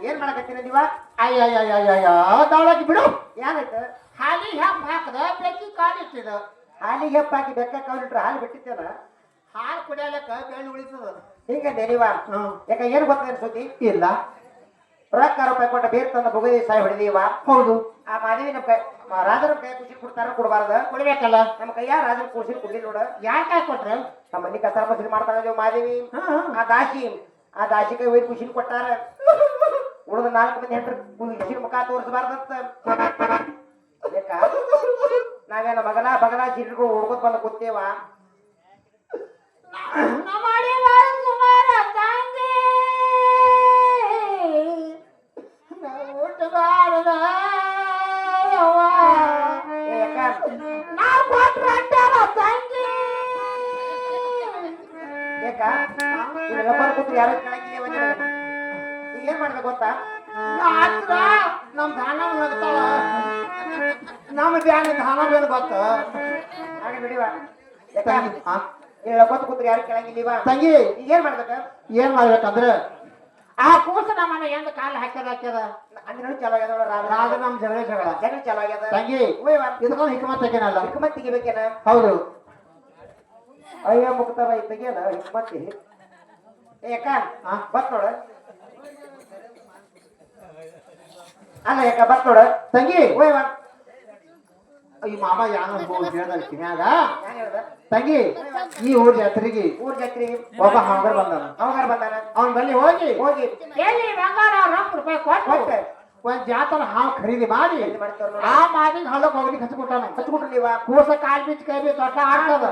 ಏನ್ ಮಾಡಕತ್ತೀರ ನೀವ? ಅಯ್ಯ ದೌಳಕ್ಕೆ ಬಿಡು. ಏನಾಯ್ತು? ಹಾಲಿಗೆ ಹೆಪ್ಪ ಹಾಕದ ಬೆಕ್ಕಿ ಕಾಲಿಟ್ಟಿದ. ಹಾಲಿಗೆ ಹೆಪ್ಪ ಹಾಕಿ ಬೆಕ್ಕ ಕಾಲಿಟ್ರೆ ಹಾಲು ಬಿಟ್ಟಿತ್ತೇನ? ಹಾಲು ಕುಡಿಯಲಕ್ಕ ಬೆಳ್ಳು ಉಳಿತದ. ಹಿಂಗಂದೆ ನೀವ? ಯಾಕ ಏನ್ ಗೊತ್ತೇನು ಸುದ್ದಿ? ಇಲ್ಲ. ರೊಕ್ಕ ರೂಪಾಯಿ ಕೊಟ್ಟ ಬೇರ್ ತಂದ ಬುಗದಿ ಸಾಯಿ ಹೊಡೆದೀವ. ಹೌದು. ಆ ಮಾದೇವಿ ನಮ್ಮ ರಾಜರ ಕೈ ಕುಸಿ ಕೊಡ್ತಾರ ಕೊಡಬಾರ್ದ? ಕೊಡ್ಬೇಕಲ್ಲ. ನಮ್ಮ ಕೈಯ ರಾಜರ ಕುಸಿ ಕುಡಿಲಿ ನೋಡ. ಯಾಕೆ ಕೊಟ್ರೆ? ನಮ್ಮ ಮನಿ ಕಸ ಮಸೂರಿ ಮಾಡ್ತಾರ ಮಾದೇವಿ. ಆ ದಾಸಿ ಕೈ ಒಯ್ದು ಕುಸಿನ ಕೊಟ್ಟಾರ. ಉಳಿದ 4 ಮಂದಿ ಹೆಂಡ್ರ ಕುಸಿನ ಮುಖ ತೋರಿಸಬಾರ್ದಂತ. ಬೇಕಾ ನಾವೇನ ಮಗನ ಬಗನ ಸಿಡ್ರು ಹುಡ್ಕೋತ್ ಬಂದ ಕೂತೇವ. ಯಾರು ಏನ್ ಮಾಡ್ಬೇಕು ಗೊತ್ತಾ? ನಮ್ ದಾನ ಹೋಗ್ತಾಳ. ನಮ್ಮ ಧ್ಯಾನ ದಾನ ಬೇರೆ ಗೊತ್ತ. ಹಾಗೆ ಬಿಡಿವ ಹೇಳ್ಕೊತ ಕೂತ್ರಿ ಯಾರು ಕೇಳಂಗಿಲ್ಲವ. ತಂಗಿ ಈಗ ಏನ್ ಮಾಡ್ಬೇಕ? ಏನ್ ಮಾಡ್ಬೇಕಂದ್ರ ಆ ಕೂಸ ನಮ್ಮನ್ನ ಎಂದ ಕಾಲ ಹಾಕ್ಯದ ಅಂದ್ರೆ ಚಲೋ ಆಗ್ಯದ. ರಾಜ ನಮ್ ಜಗಳ ಚಲೋ ಆಗ್ಯದ. ತಂಗಿ ಇದಕ್ಕೊಂದು ಹಿಕ್ಮತ್ ತೆಗೇನಲ್ಲ. ಹಿಕ್ಮತ್ ತೆಗಿಬೇಕೇನ? ಹೌದು. ಅಯ್ಯ ಮುಕ್ತಾರ ತೆಗಿಯಲ್ಲ ಹಿಕ್ಮತ್ತಿ. ಯಾಕ ಬತ್ ನೋಡ. ಅಲ್ಲ ಯಾಕ ಬತ್ ನೋಡ ತಂಗಿ. ಈ ಮಾಮ ಯಾನ ಕಿನ್ಯಾಗ ತಂಗಿ ಈ ಊರ್ ಜಾತ್ರೆಗೆ ಒಬ್ಬ ಹಂಗಾರ ಬಂದಾನ. ಅವನ್ ಬಲ್ಲಿ ಹೋಗಿ ಒಂದ್ ಜಾತ್ರೆ ಹಾವು ಖರೀದಿ ಮಾಡಿ ಆ ಮಾದಿಗೆ ಹಳ್ಳಕ್ ಹೋಗ್ಲಿಕ್ಕೆ ಹಚ್ಕೊಟ್ಟಾನ. ನೀವ ಕೂಸ ಕಾಲ್ ಬಿಚ್ಚ ಕೈ ಬಿ ತೊಟ್ಟ ಆಡ್ತದ.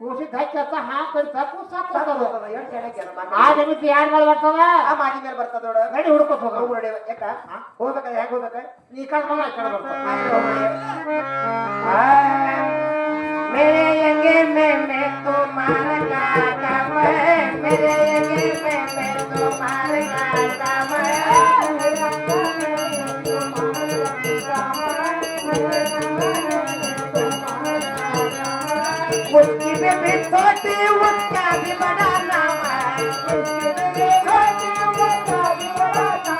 ಕೂಸಿ ಧಕ್ಕ ಹಾವು ಕಡಿತ ಕೂಸ ಆ ಜಮಿತಿ ಯಾರ ಮೇಲೆ ಬರ್ತದ? ಆ ಮಾದಿ ಮೇಲೆ ಬರ್ತದ ನೋಡ. ನಡಿ ಹುಡ್ಕೋತ್ ಹೋಗ. ಯಾಕ ಹೋಗ್ಬೇಕ? ಹೆಂಗ್ ಹೋಗ್ಬೇಕ? ನೀ ಕಡೆ ಬರ್ತ मेरे यंगे में तुम्हारा काका मेरे यंगे में तुम्हारा काका उसकी भी छोटी उसका भी बड़ा नाम है. उसकी भी छोटी उसका भी बड़ा नाम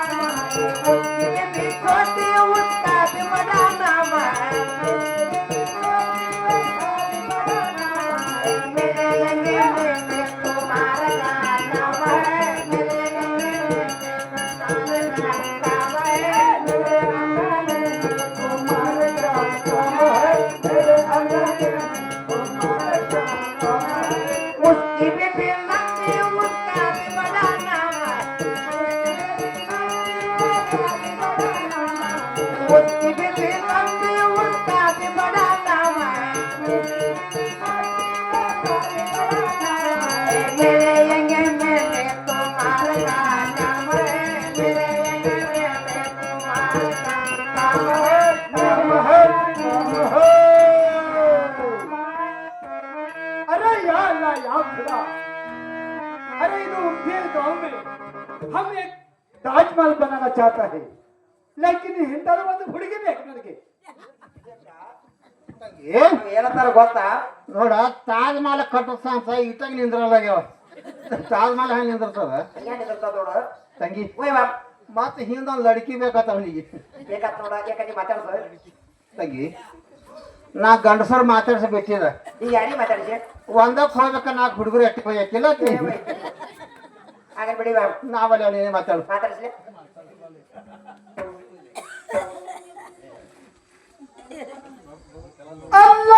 ಬುತ್ತಿ ಬಿಸಿ ತಂದಿ ಉಂಟಾದಿ ಬಡತವ ಮೆರೆಯಂಗೆ ಮೇಲೆ ತುಮಾರ ಕಾಮ ಮೆರೆಯಂಗೆ ಮೇಲೆ ತುಮಾರ ಕಾಮ अरे या अल्लाह या खुदा, अरे इधर उम्मीद गांव में हम एक ताजमहल बनाना चाहता है, लेकिन हिंदू बंद ಹುಡುಗಿ ಬೇಕು ನನಗೆ. ಏನಂತಾರ ಗೊತ್ತಾ ನೋಡ ತಾಜ್ ಮಹಲ್ ಕಟ್ಟಿಸ್ತಾನ ಇಟ್ಟಾಗ ನಿಂದ್ರಲ್ಲಾಗ್ಯಾವ ತಾಜ್ ಮಹಲ್ ಹೆಂಗ್ ನಿಂದಿರ್ತದ ನೋಡ ತಂಗಿ ಓಯ್ ಬಾ ಮತ್ತೆ ಹಿಂದೊಂದು ಲಡ್ಕಿ ಬೇಕಾತ ಅವನಿಗೆ ಬೇಕಾತ್ ನೋಡ ಯಾಕಂದ್ರೆ ಮಾತಾಡ್ಸ ತಂಗಿ ನಾ ಗಂಡಸರು ಮಾತಾಡ್ಸ ಬಿಟ್ಟಿದ ಈಗ ಯಾರಿಗೆ ಮಾತಾಡಿಸಿ ಒಂದಕ್ಕೆ ಹೋಗ್ಬೇಕ ನಾಲ್ಕು ಹುಡುಗರು ಎಟ್ಟಿ ಹೋಗ್ಯಾಕಿಲ್ಲ ಹಾಗಾದ್ರೆ ಬಿಡಿ ಬಾ ನಾವಲ್ಲಿ ಅವನೇನೇ ಮಾತಾಡು ಮಾತಾಡಿಸ್ಲಿ ಅಲ್ಲಾಹು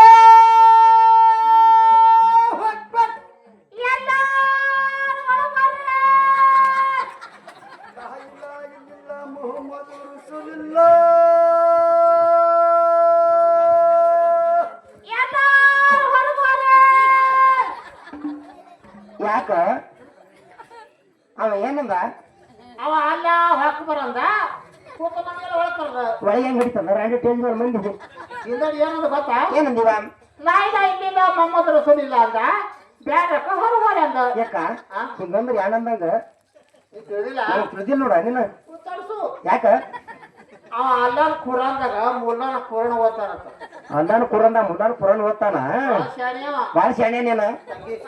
ಅಕ್ಬರ್. ಲಾ ಇಲಾಹಾ ಇಲ್ಲಲ್ಲಾಹ್ ಮುಹಮ್ಮದುರ್ ರಸೂಲುಲ್ಲಾಹ್. ಯಾಕ ಅವ ಏನಂದ ಅವ ಅಲ್ಲ ಹಾಕಿ ಬರಂದ ಕೂತ ಮನೆಯಲ್ಲಿ ಒಳಕರ್ದ ಒಳಗೆ ಹೆಂಗ್ ಹಿಡಿತಂದ ಎರಡು ಟೇಜ್ ಮೇಲೆ ಮಂದಿ ಹಿಂದಡಿ ಏನಂದ ಗೊತ್ತಾ ಏನಂದಿವ ನಾಯಿದ ಇಲ್ಲಿಲ್ಲ ಮೊಹಮ್ಮದ್ ರಸೂಲ್ ಇಲ್ಲ ಅಂದ ಬ್ಯಾಡ್ರಕ್ಕ ಹೊರಗೋರೆ ಅಂದ ಯಾಕ ಹಿಂಗಂದ್ರೆ ಏನಂದಂಗ ನೀ ತಿಳಿದಿಲ್ಲ ತಿಳಿದಿಲ್ಲ ನೋಡ ನೀನು ತಡ್ಸು ಯಾಕ ಅವ ಅಲ್ಲಾನ ಕುರಾನ್ದಾಗ ಮುಲ್ಲಾನ ಕುರಾನ್ ಓದ್ತಾನಂತ ಅಂದಾನ ಕುರಂದ ಮುಂದಾನ ಕುರನ್ ಓದ್ತಾನ ಶಾಣೆ ಅವ ಬಾಳ ಶಾಣೆ ನೀನು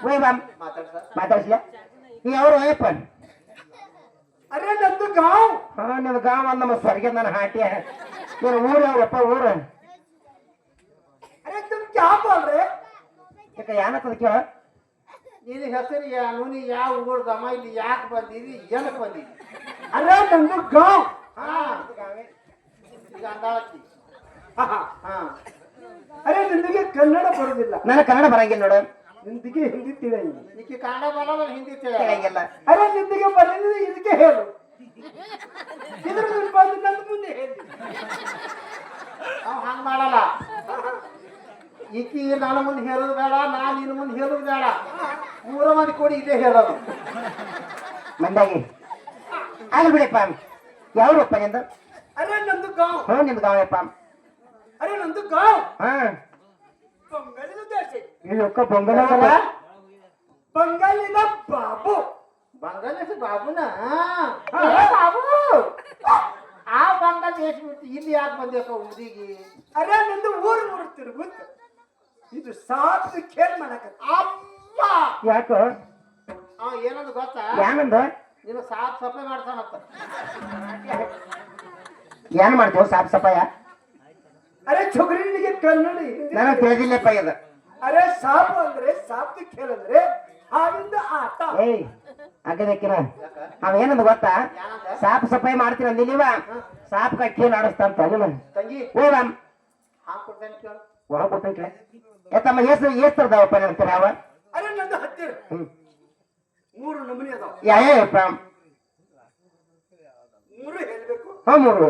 ಓಯ್ ಬಾ ಮಾತಾಡ್ಸ ಮಾತಾಡ್ಸ್ಲ ನೀ ಅವ್ರು ಓಯಪ್ಪ ಅರೆ ನಂದು ಗಾಂವ್. ಹಾ ನಿನ್ ಗಾಂವ್ ಅಂದ ನಮ್ಮ ಸ್ವರ್ಗ ನನ್ನ ಹಾಟ್ಯ ನೀನು ಊರು ಯಾವ್ರಪ್ಪ ಊರು ಅರೆ ತುಮ್ ಕ್ಯಾ ಬೋಲ್ ರೇ. ಯಾಕ ಏನತ್ತದ ಕೇಳ ನಿನ್ನ ಹೆಸರು ನೀ ಯಾವ ಊರ್ದಮ್ಮ ಇಲ್ಲಿ ಯಾಕೆ ಬಂದಿದಿ ಏನಕ್ಕೆ ಬಂದಿದಿ ಅರೆ ನಂದು ಗಾಂವ್. ಹಾ ಈಗ ಅಂದಾಳಕ್ಕಿ ಹಾ ಅರೆ ನಿನಗೆ ಕನ್ನಡ ಬರುದಿಲ್ಲ, ನನಗೆ ಕನ್ನಡ ಬರಂಗಿಲ್ಲ ನೋಡು ನಿಂದಿಗೆ ಹಿಂದಿ ತಿಳಿಯಂಗಿಲ್ಲ. ಈಕಿ ಕನ್ನಡ ಬರೋಲ್ಲ ಹಿಂದಿ ತಿಳಿಯಲ್ಲ ತಿಳಿಯಂಗಿಲ್ಲ ಅರೆ ನಿಂದಿಗೆ ಬರಲಿಲ್ಲ ಇದಕ್ಕೆ ಹೇಳು, ಇದ್ರ ಬಂದು ನನ್ನ ಮುಂದೆ ಹೇಳಿ. ನಾವು ಹಂಗ ಮಾಡಲ್ಲ ಈಕಿ ನನ್ನ ಮುಂದೆ ಹೇಳೋದು ಬೇಡ ನಾ ನಿನ್ನ ಮುಂದೆ ಹೇಳೋದು ಬೇಡ ಮೂರ ಮಂದಿ ಕೊಡಿ ಇದೇ ಹೇಳೋದು ಮಂದಾಗಿ ಆಗಲ್ ಬಿಡಪ್ಪ ಯಾವ್ರಪ್ಪ ನಿಂದ ಅರೆ ನಂದು ಗಾಂವ್. ಹ್ಞೂ ನಿಮ್ದು ಗಾವಪ್ಪ ಅರೆ ನಂದು ಗಾಂವ್ ಹಾ ಬಂಗಾಳಿನ ದೇಶ. ಇಲ್ಲೊಕ್ಕ ಬೊಂಗಲ ಬಂಗಾಳಿನ ಬಾಬು. ಬಂಗಾಳದೇಶ ಬಾಬುನ ಬಾಬು ಆ ಬಂಗಾಳ ದೇಶ ಬಿಟ್ಟು ಇಲ್ಲಿ ಯಾಕೆ ಬಂದೇಕ ಹುಡುಗಿಗೆ ಅರೆ ನಂದು ಊರು ತಿರುಗುತ್ತ ಇದು ಸಾಕು ಖೇಲ್ ಮಾಡಕ. ಅಮ್ಮ ಯಾಕ ಅವ ಏನಂದ ಗೊತ್ತಾ ಏನಂದ ನೀನು ಸಾಫ್ ಸಫಾಯಿ ಮಾಡ್ತಾನಂತ ಏನ್ ಮಾಡ್ತೇವ ಸಾಫ್ ಸಫಾಯ ಅರೆ ಚೊಗರಿನಿಗೆ ಕನ್ನಡ ಹಿಂದಿ. ನನಗೆ ತಿಳಿದಿಲ್ಲಪ್ಪ ಇದು ಅರೆ ಸಾಪು ಅಂದ್ರೆ ಸಾಪ್ತಿ ಖೇಲ್ ಅಂದ್ರೆ ಹಾವಿಂದ ಆಟ. ಏಯ್ ಅಗದಕ್ಕಿನ ಅವ ಏನಂದ ಗೊತ್ತಾ ಸಾಫ್ ಸಫಾಯಿ ಮಾಡ್ತೀನಿ ಅಂದಿಲ್ಲೀವ ಸಾಫ್ ಕಕ್ಕೇನು ಆಡಿಸ್ತಾಂತ ನೀನು ತಂಗಿ ಓ ರಾಮ್ ಹಾಂ ಕೊಡ್ತೇನೆ ಕೇಳು ಒಳ ಕೊಟ್ಟಂಕ್ರೆ ತಮ್ಮ ಏಸ್ತರ್ದಾವಪ್ಪ ನೆನ್ತೀರ ಅವ ಅರೆ ನಂದು ಹತ್ತಿರ ಹ್ಮ್ 3 ನಮೂನಿ ಅದಾವ. ಯಾಯಪ್ಪ 3 ಹೇಳ್ಬೇಕು. ಹ್ಞೂ ಮೂರು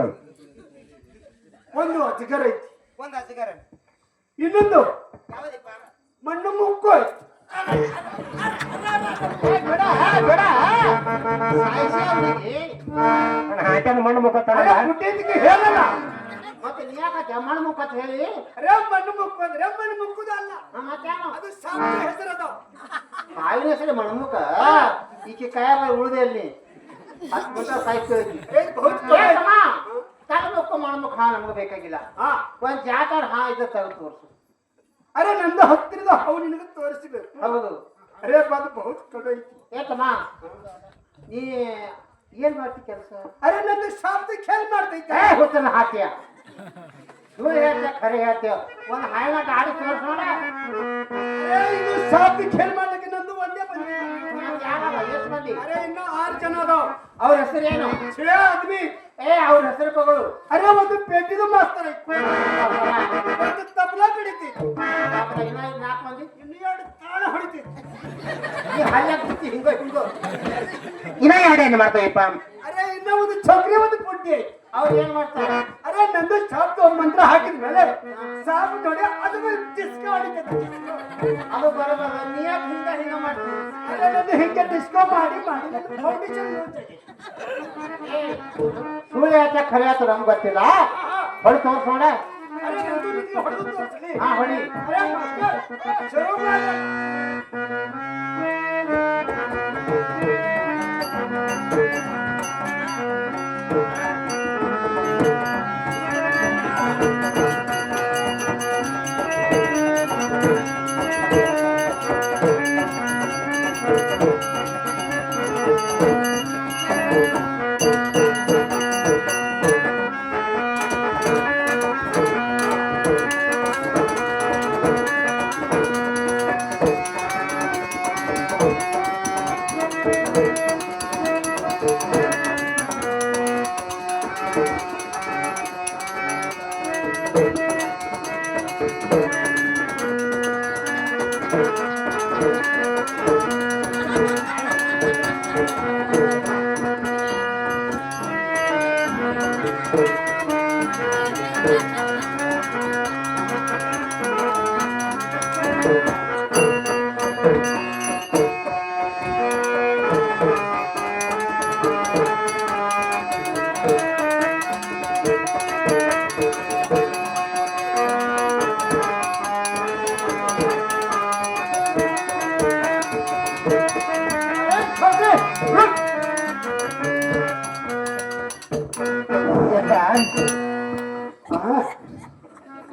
ಒಂದು ಅಜಗರ ಐತಿ, ಒಂದು ಹಸಿಗಾರ ಇನ್ನೊಂದು ಮಣ್ಣು ಮುಕ್ಕು ಐತಿ. ನನ್ನ ಹಾಟ್ಯಾನ ಮಣ್ಣು ಮುಖತ್ತಾನ ಅರೆ ಪುಟ್ಟೇದಿಗೆ ಹೇಳಲ್ಲ. ಮತ್ತೆ ನೀ ಯಾಕೆ ಜಮ್ಮಣ ಮುಖತ್ ಹೇಳಿ ಅರೆ ಮಣ್ಣು ಮುಕ್ಕು ಅಂದ್ರೆ ಮಣ್ಣು ಮುಕ್ಕುದಲ್ಲ, ಮತ್ತೇನು ಅದು ಸಾಪ್ತಿ ಹೆಸರು ಅದಾವ. ಹಾವಿನ ಹೆಸರು ಮಣಮುಖ ಈಕೆ ಕೈಯಾಗ ಉಳಿದೆ ಅಲ್ಲಿ ಹತ್ತು ನಿಮಿಷ ಸಾಯ್ತು ತಗಬೇಕು ಮಣಮುಖ ಹಾ ನಮ್ಗೆ ಬೇಕಾಗಿಲ್ಲ ಹಾ ಒಂದ್ ಜಾತಾರ ಹಾ ಇದ್ದ ತೆಗೆದು ತೋರಿಸು ಅರೆ ನಂದು ಹತ್ತಿರದ ಹಾವು ನಿನಗೆ ತೋರಿಸಬೇಕು. ಹೌದು ಅರೆ ಅದು ಬಹುತ್ ಕಡು ಐತಿ. ಏತಮ್ಮ ನೀ ಏನ್ ಮಾಡ್ತಿ ಕೆಲಸ ಅರೆ ನಂದು ಸಾಪ್ತಿ ಖೇಲ್ ಮಾಡ್ತೈತೆ. ಗೊತ್ತಲ್ಲ ಹಾಕ್ಯ ನೀವು ಹೇಳ್ತೀಯ ಖರೆ ಹೇಳ್ತೀಯ ಒಂದು ಹಾಯಿನಾಟ ಆಡಿ ತೋರಿಸೋಣ ಅರೆ ಇದು ಸಾಪ್ತಿ ಖೇಲ್ ಮಾಡ್ಲಿಕ್ಕೆ ನಂದು ಒಂದೇ ಬಂದಿದೆ. ಎಷ್ಟು ಮಂದಿ ಅರೆ ಇನ್ನ 6 ಜನ ಅದಾವ. ಅವ್ರ ಹೆಸರೇನು ಛೇ ಆದ್ಮಿ. ಅವ್ರ ಹೆಸರು ತಗೊಳ್ಳು ಅರೆ ಒಂದು ಪೇಟಿದ ಮಾಸ್ತರ್ ಐತಿ, ಒಂದು ತಬಲಾ ಬಿಡಿತಿ, ಇನ್ನ 4 ಮಂದಿ ಇನ್ನು 2 ತಾಳ ಹೊಡಿತಿ. ಈ ಹಲ್ಯಾಗ ಬಿಡ್ತಿ ಹಿಂಗೋ ಹಿಂಗೋ ಇನ್ನ ಎರಡು ಏನು ಮಾಡ್ತಾವಪ್ಪ ಅರೆ ಇನ್ನ ಒಂದು ಚಕ್ರಿ ಒಂದು ಪುಟ್ಟಿ ಐತಿ. ಅವ್ರು ಏನ್ ಮಾಡ್ತಾರೆ? ಅರೆ ನಂದು ಶಾಪ್ ಮಂತ್ರ ಹಾಕಿದ ಮೇಲೆ ಸಾಬು ನೋಡಿ ಅದು ಡಿಸ್ಕೋ ಹೊಡಿತೈತೆ. ಅದು ಬರೋಬರ. ನೀ ಯಾಕೆ ಹಿಂಗ ಮಾಡ್ತೀನಿ? ಅರೆ ನಂದು ಹಿಂಗೆ ಡಿಸ್ಕೋ ಮಾಡಿ ಫೌಂಡೇಶನ್ ಯೂಸ್ ಐತಿ. ಸುಳ್ಳು ಯಾಕೆ ಖರೆ ಆಯ್ತು ನಮ್ಗೆ ಗೊತ್ತಿಲ್ಲ. ಹೊಡಿ ತೋರ್ಸೋಣ. ಅರೆ ನಂದು ನಿಮಗೆ ಹೊಡೆದು ತೋರಿಸಲಿ. ಹಾ ಹೊಡಿ. ಅರೆ ಮಾಸ್ಟರ್ ಶುರು ಮಾಡಿ.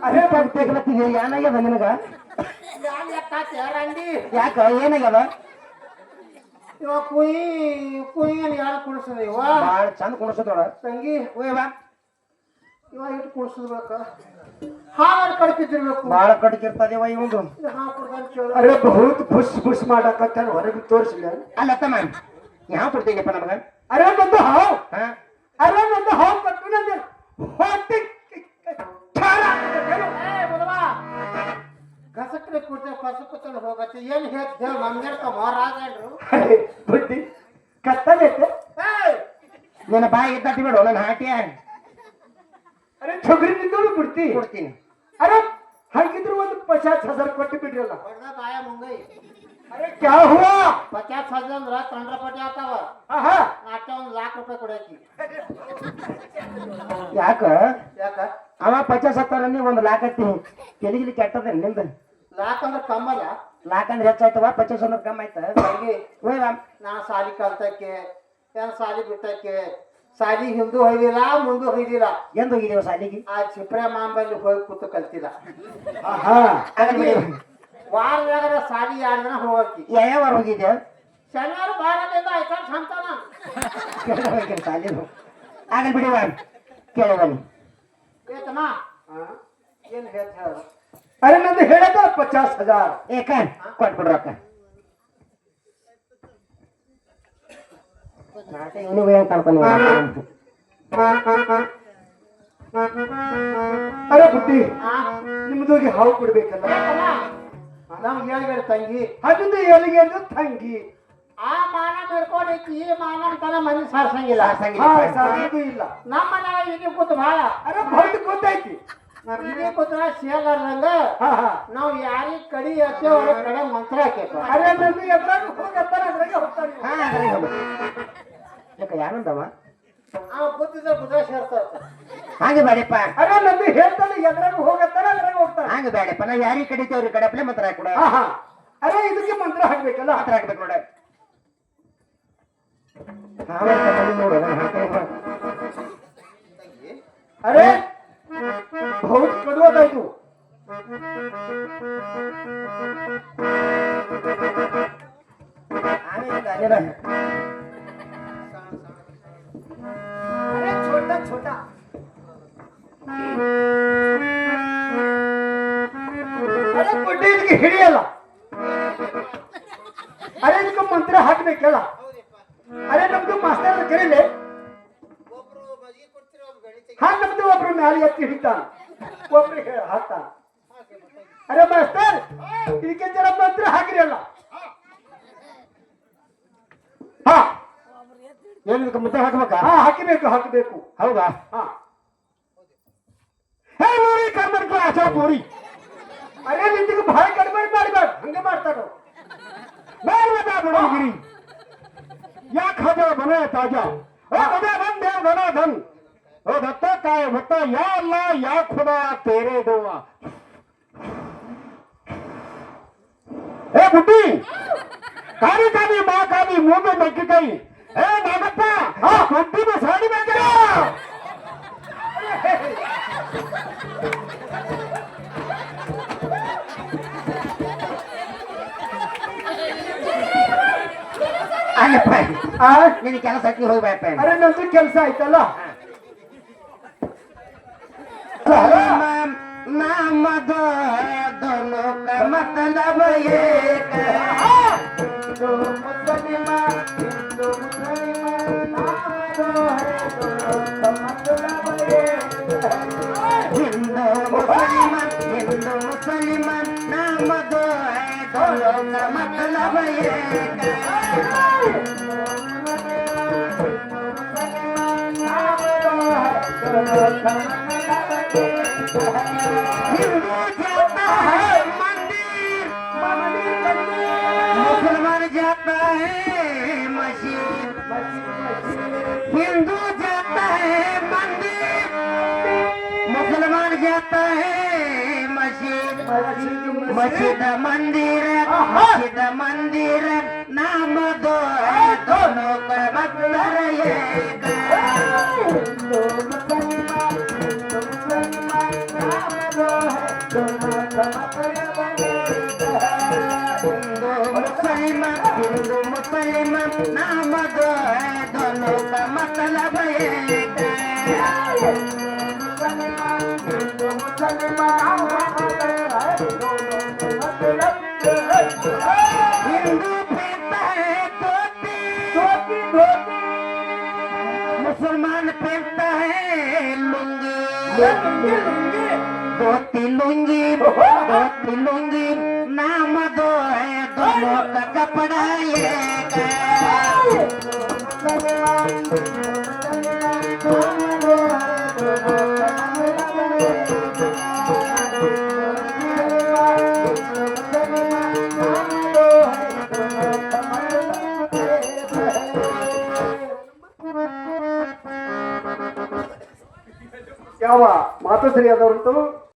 ಅದೇ ಬಂತೇಗ್ಲತ್ತಿದೆ ಏನಾಗ್ಯದ ನಿನಗ? ರಂಡಿ ಯಾಕ ಏನಾಗ್ಯದ? ಇವ ಕುಯ್ಯನ್ ಯಾರು ಕುಣಿಸದ? ಇವ ಬಾಳ ಚಂದ ಕುಣಿಸೋದೋಳ ತಂಗಿ ಓಯವಾ ಇವ ಇಟ್ಟು ಕುಣಿಸಬೇಕು. ಹಾಡು ಕಡ್ತಿದ್ದಿರ್ಬೇಕು. ಬಾಳ ಕಡ್ಕಿರ್ತದೇವ ಇವಂದು. ಅರೆ ಬಹುತ್ ಬುಷ್ ಬುಷ್ ಮಾಡಕತ್ತಾನ ಹೊರಗೆ ತೋರಿಸಲಿ. ಅಲ್ಲ ತಮ್ಮ ಯಾವ ಕೊಡ್ತೀನಪ್ಪ ನಮಗ? ಅರೆ ಬಂದು ಹಾವು. ಹಾ ಅರೆ ಬಂದು ಹಾವು ಕಟ್ಟು ನಂಗೆ ಹೊಟ್ಟೆ ಕಸಕ್ರೆ ಕೊಡ್ತೇವೆ ಕಸಕ್ಕತ್ತಲ್ಲಿ ಹೋಗತ್ತೆ. ಏನ್ ಹೇಳ್ತ ನಮ್ಗೆ ಮೊರಾಗೇನ್ರು ಬುದ್ಧಿ ಕತ್ತಲೈತೆ. ನಿನ್ನ ಬಾಯಿ ಇದ್ದಟ್ಟಿ ಬಿಡು ನನ್ನ ಹಾಟಿಯ ಅರೆ ಚೊಗರಿ ನಿಂದೋಳು ಬಿಡ್ತಿ. ಕೊಡ್ತೀನಿ. ಅರೆ ಹಾಗಿದ್ರು ಒಂದು 50,000 ಕೊಟ್ಟು ಬಿಡ್ರಲ್ಲ. ಬಾಯ ಮುಂಗೈ ಅರೆ ಕ್ಯಾ ಹುವಾ? 50,000 ಅಂದ್ರ ಕಂಡ್ರಪಟ್ಟಿ ಆತಾವ. ಆಹಾ ನಾಟ್ಯ 1,00,000 ಕೊಡಾಕಿ. ಯಾಕ ಯಾಕ ಅವ 50,000 1 ಲಾಕ್ ಹತ್ತೀನಿ ತೆಲಿಗಿಲಿ ಕೆಟ್ಟದ ನಿಂದ. ಲಾಕ್ ಅಂದ್ರ ಕಮ್ಮಲ್ಲ. ಲಾಕ್ ಅಂದ್ರೆ ಹೆಚ್ಚಾಯ್ತವ 50,000 ಕಮ್ಮಿ ಆಯ್ತ. ತಂಗಿ ಓಯ್ ನಾ ಸಾಲಿ ಕಲ್ತಕ್ಕೆ ಏನ್ ಸಾಲಿ ಬಿಟ್ಟಕ್ಕೆ ಸಾಲಿ ಹಿಂದೂ ಹೊಯ್ದಿಲ್ಲ ಮುಂದೂ ಹೊಯ್ದಿಲ್ಲ. ಎಂದು ಹೋಗಿದ್ದೇವ ಸಾಲಿಗೆ? ಆ ಚಿಪ್ರೆ ಮಾಂಬಲ್ಲಿ ಹೋಗಿ ಕೂತು ಕಲ್ತಿಲ್ಲ. ಆಹಾ ವಾರದಾಗ ಸಾಲಿ 2 ದಿನ ಹೋಗಕ್ಕಿ. ಯಾವ ಹೋಗಿದ್ದೆ? ಶನಿವಾರ ಬಾರದಿಂದ ಆಯ್ತಾರ ಸಂತಾನ ಸಾಲಿ ಆಗಲ್ ಬಿಡಿವ ಕೇಳವನಿ ಏತಮ್ಮ ಏನ್ ಹೇಳ್ತ ಹೇಳ. ಅರೆ ನಂದು ಹೇಳದ 50,000. ಏಕ ಕೊಟ್ಬಿಡ್ರ ಅಕ್ಕ. ಇವನು ಏನ್ ಕಳ್ಕೊಂಡು ಅರೆ ಬುದ್ಧಿ ಆ ನಿಮ್ದೋಗಿ ಹಾವು ಕೊಡ್ಬೇಕಲ್ಲ. ನಮ್ಗೆ ಹೇಳ್ಬೇಡ ತಂಗಿ. ಅದೊಂದು ಏಳಿಗೆ ಅಂದ್ರೆ ತಂಗಿ. ಆ ಮಾನ ಮೇಲ್ಕೊಂಡೈತಿ ಈ ಮಾನ ತನ ಮನೆ ಸಾರ್ಸಂಗಿಲ್ಲ. ಹಾ ಸಾಧಿಗೂ ಇಲ್ಲ. ನಮ್ಮ ಮನ್ಯಾಗ ಇಲ್ಲಿ ಕೂತು ಭಾಳ ಅರೆ ಬಹಳ ಗೊತ್ತೈತಿ. ಇಲ್ಲಿ ಕೂತ್ರ ಸೇಲಾರ್ದಂಗ ಹಾ ಹಾ ನಾವು ಯಾರಿಗ್ ಕಡಿ ಹತ್ತೆ ಅವ್ರ ಕಡೆ ಮಂತ್ರ ಹಾಕೇಪ. ಅರೆ ನಂದು ಎದ್ರಾಗ ಹೋಗತ್ತಾರ ಅದ್ರಾಗೆ ಹೋಗ್ತಾನೆ. ಹಾ ಅದ್ರಾಗ ಹೋಗು. ಯಾಕ ಯಾರಂದವ ಆ ಬುದ್ಧಿದ ಬುದ್ಧ ಸೇರ್ತಾರ. ಹಾಗೆ ಬೇಡಪ್ಪ. ಅರೆ ನಂದು ಹೇಳ್ತಾನೆ ಎದ್ರಾಗ ಹೋಗತ್ತಾರ ಅದ್ರಾಗ ಹೋಗ್ತಾನೆ. ಹಾಗೆ ಬೇಡಪ್ಪ. ನಾವು ಯಾರಿಗೆ ಕಡಿತೇವ್ರಿ ಕಡಪ್ಲೆ ಮಂತ್ರ ಹಾಕೊಡ. ಹಾ ಹಾ ಅರೆ ಇದಕ್ಕೆ ಮಂತ್ರ ಹಾಕ್ಬೇಕಲ್ಲ. ಮಂತ್ರ ಹಾಕ್ಬೇಕು ನೋಡ. ನೋಡು ಅರೆ ಬಹುತ್ ಕಡುವದಾಯ್ತು. अरे छोटा छोटा अरे ಗುಡ್ಡೆ ಇದಕ್ಕೆ ಹಿಡಿಯಲ್ಲ. ಅರೆ ಇದಕ್ಕೆ ಮಂತ್ರ ಹಾಕ್ಬೇಕಲ್ಲ. ಅರೆ ನಮ್ದು ಮಾಸ್ಟರ್ ಕರೀಲೆ. ಹಾ ನಮ್ದು ಒಬ್ರು ಮ್ಯಾಲೆ ಎತ್ತಿ ಹಿಡಿತಾನ ಒಬ್ರು ಹಾಕ್ತಾನ. ಅರೆ ಮಾಸ್ಟರ್ ಇದಕ್ಕೆ ಜರ ಮಂತ್ರ ಹಾಕಿರಲ್ಲ. ಹಾ ಏನು ಇದಕ್ಕೆ ಮುದ್ದೆ ಹಾಕ್ಬೇಕಾ? ಹಾ ಹಾಕಬೇಕು ಹಾಕಬೇಕು. ಹೌದಾ? ಹಾ ಹೇ ನೋಡಿ ಕರ್ಮಡ್ಕೊ ಆಚಾ ಪೂರಿ ಅರೆ ನಿಂತಿಗೆ ಬಹಳ ಕಡಿಮೆ ಮಾಡ್ಬೇಡ, ಹಂಗೆ ಮಾಡ್ತಾರೋ. बाल बता बड़ो गिरी या खाजा बने ताजा ओ बजा बन दे बना धन ओ दत्ता काय भत्ता या अल्लाह या खुदा तेरे दुआ ए बुड्ढी काली काली माँ काली मुंह में मक्की गई ए नागप्पा हाँ बुड्ढी में साड़ी में गया ಅಲ್ಲಪ್ಪ ಆ ನಿನ್ನ ಕೆಲಸಕ್ಕೆ ಹೋಗ್ಬೇಕ. ಅರೆ ನಂದು ಕೆಲಸ ಆಯ್ತಲ್ಲ. नामद दोनों का मतलब एक हिंदू मुसलमान हिंदू मुसलमान नाम दो है दोनों का मतलब एक. हिंदू मुसलमान नाम दो है दोनों का मतलब एक हिंदू जाता है मंदिर मुसलमान जाता है मस्जिद हिंदू जाता है मंदिर मुसलमान जाता है मस्जिद मस्जिद मंदिर नाम दो है दोनों का मतलब एक हिंदू मुसलमान नाम दो है दोनों का मतलब एक हिंदू पहनता है धोती मुसलमान पहनता है लुंगी धोती लुंगी नाम दो है दोनों का कपड़ा एक ಯಾವ ಮಾತು ಸರಿಯಾದವ್ರಂತೂ